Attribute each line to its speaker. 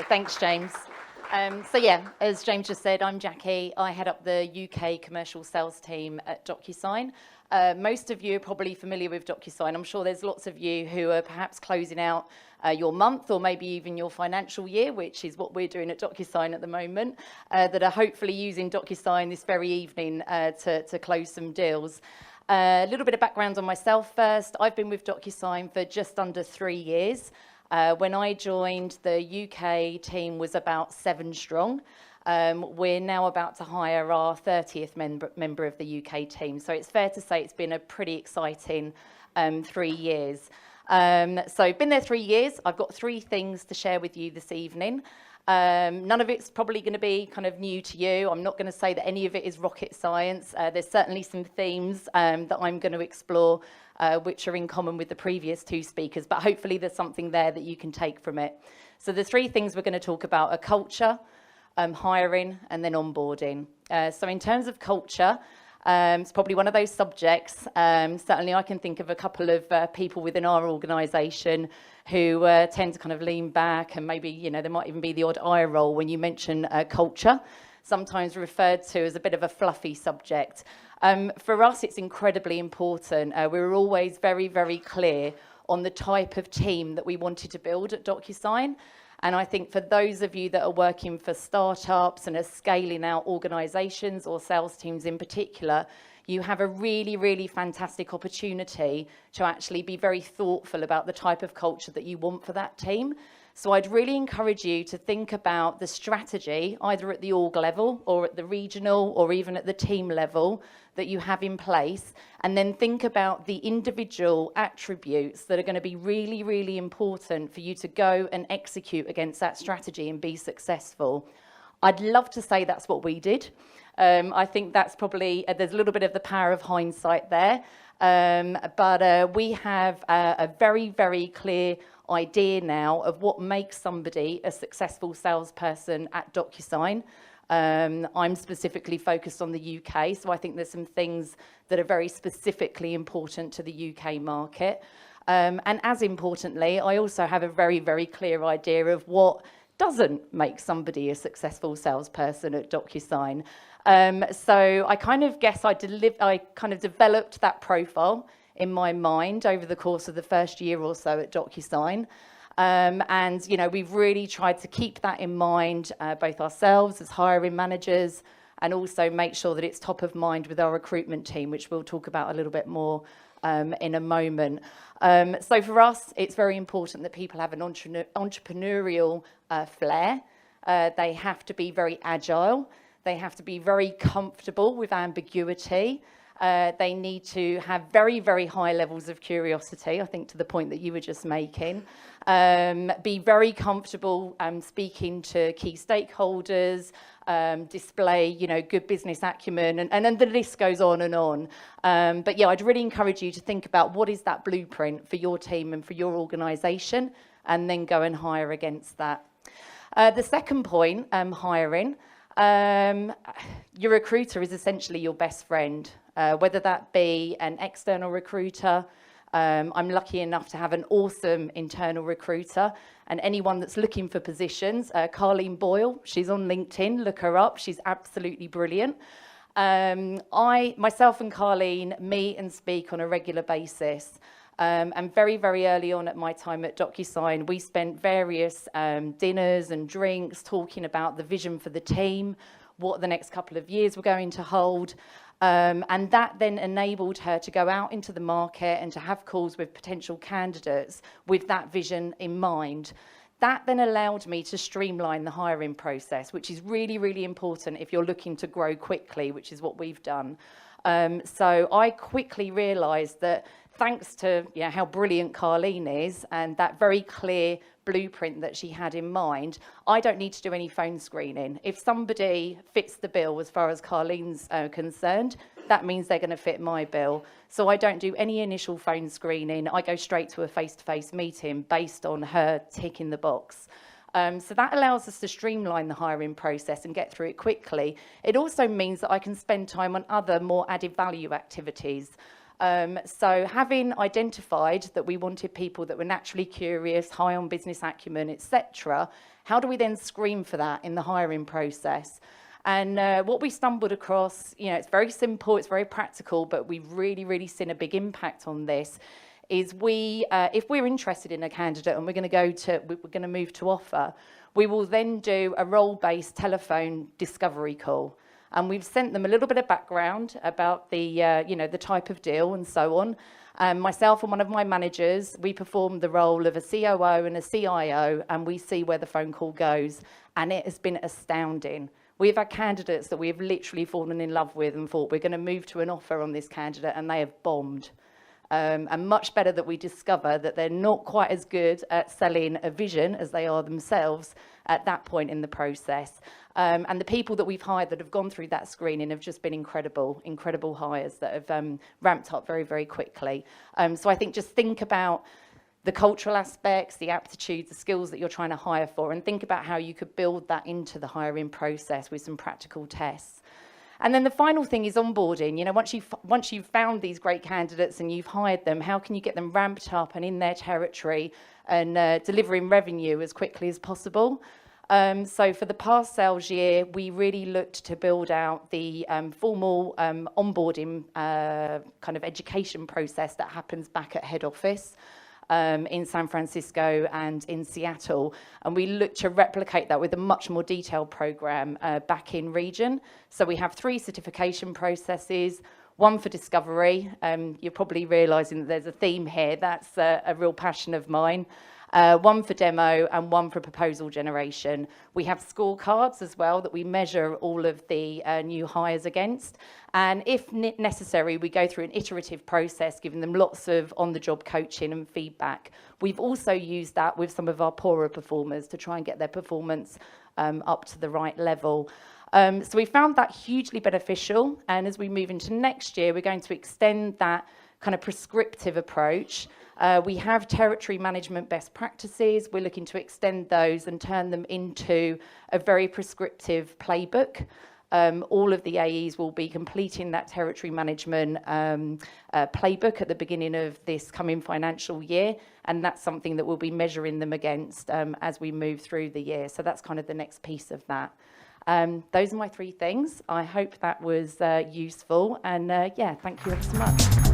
Speaker 1: Thanks, James. So yeah, as James just said, I'm Jackie. I head up the UK commercial sales team at Docusign. Most of you are probably familiar with Docusign. I'm sure there's lots of you who are perhaps closing out your month or maybe even your financial year, which is what we're doing at Docusign at the moment, that are hopefully using Docusign this very evening to close some deals. A little bit of background on myself first. I've been with Docusign for just under 3 years. When I joined, the UK team was about 7 strong. We're now about to hire our 30th member of the UK team. So it's fair to say it's been a pretty exciting 3 years. So been there 3 years. I've got 3 things to share with you this evening. None of it's probably going to be kind of new to you. I'm not going to say that any of it is rocket science. There's certainly some themes that I'm going to explore which are in common with the previous 2 speakers, but hopefully there's something there that you can take from it. So the 3 things we're going to talk about are culture, hiring, and then onboarding. So in terms of culture, it's probably one of those subjects. Certainly I can think of a couple of people within our organisation who tend to kind of lean back, and maybe, you know, there might even be the odd eye roll when you mention culture, sometimes referred to as a bit of a fluffy subject. For us, it's incredibly important. We were always very, very clear on the type of team that we wanted to build at Docusign. And I think for those of you that are working for startups and are scaling out organisations or sales teams in particular, you have a really, really fantastic opportunity to actually be very thoughtful about the type of culture that you want for that team. So I'd really encourage you to think about the strategy, either at the org level or at the regional or even at the team level that you have in place, and then think about the individual attributes that are going to be really, really important for you to go and execute against that strategy and be successful. I'd love to say that's what we did. I think that's probably, there's a little bit of the power of hindsight there, but we have a very, very clear idea now of what makes somebody a successful salesperson at Docusign. I'm specifically focused on the UK, so I think there's some things that are very specifically important to the UK market. And as importantly, I also have a very, very clear idea of what doesn't make somebody a successful salesperson at Docusign. So I kind of guess I kind of developed that profile in my mind over the course of the first year or so at Docusign. And, you know, we've really tried to keep that in mind, both ourselves as hiring managers, and also make sure that it's top of mind with our recruitment team, which we'll talk about a little bit more in a moment. So for us, it's very important that people have an entrepreneurial flair. They have to be very agile. They have to be very comfortable with ambiguity. They need to have very, very high levels of curiosity, I think to the point that you were just making. Be very comfortable speaking to key stakeholders, display, you know, good business acumen, and then the list goes on and on. But yeah, I'd really encourage you to think about what is that blueprint for your team and for your organisation, and then go and hire against that. The second point, hiring. Your recruiter is essentially your best friend, whether that be an external recruiter. I'm lucky enough to have an awesome internal recruiter, and anyone that's looking for positions, Carleen Boyle, she's on LinkedIn, look her up, she's absolutely brilliant. Myself and Carleen meet and speak on a regular basis. And very, very early on at my time at Docusign, we spent various dinners and drinks talking about the vision for the team, what the next couple of years were going to hold. And that then enabled her to go out into the market and to have calls with potential candidates with that vision in mind. That then allowed me to streamline the hiring process, which is really, really important if you're looking to grow quickly, which is what we've done. So I quickly realised that thanks to, you know, how brilliant Carleen is and that very clear blueprint that she had in mind, I don't need to do any phone screening. If somebody fits the bill as far as Carleen's concerned, that means they're going to fit my bill. So I don't do any initial phone screening. I go straight to a face-to-face meeting based on her ticking the box. So that allows us to streamline the hiring process and get through it quickly. It also means that I can spend time on other more added value activities. So having identified that we wanted people that were naturally curious, high on business acumen, etc., how do we then screen for that in the hiring process? And what we stumbled across, it's very simple, it's very practical, but we've really seen a big impact on this, is if we're interested in a candidate and we're going to move to offer, we will then do a role-based telephone discovery call. And we've sent them a little bit of background about the type of deal and so on. Myself and one of my managers, we perform the role of a COO and a CIO, and we see where the phone call goes. And it has been astounding. We've had candidates that we have literally fallen in love with and thought we're going to move to an offer on this candidate, and they have bombed. And much better that we discover that they're not quite as good at selling a vision as they are themselves at that point in the process. And the people that we've hired that have gone through that screening have just been incredible hires that have ramped up very quickly. So I think just think about the cultural aspects, the aptitudes, the skills that you're trying to hire for, and think about how you could build that into the hiring process with some practical tests. And then the final thing is onboarding. Once you've found these great candidates and you've hired them, how can you get them ramped up and in their territory and delivering revenue as quickly as possible? So for the past sales year, we really looked to build out the formal onboarding kind of education process that happens back at head office. In San Francisco and in Seattle, and we look to replicate that with a much more detailed program back in region. So we have 3 certification processes, 1 for discovery. You're probably realizing that there's a theme here. That's a real passion of mine. 1 for demo and 1 for proposal generation. We have scorecards as well that we measure all of the new hires against. And if necessary, we go through an iterative process, giving them lots of on-the-job coaching and feedback. We've also used that with some of our poorer performers to try and get their performance up to the right level. So we found that hugely beneficial. And as we move into next year, we're going to extend that kind of prescriptive approach. We have territory management best practices. We're looking to extend those and turn them into a very prescriptive playbook. All of the AEs will be completing that territory management playbook at the beginning of this coming financial year, and that's something that we'll be measuring them against as we move through the year. So that's kind of the next piece of that. Those are my 3 things. I hope that was useful, and thank you ever so much.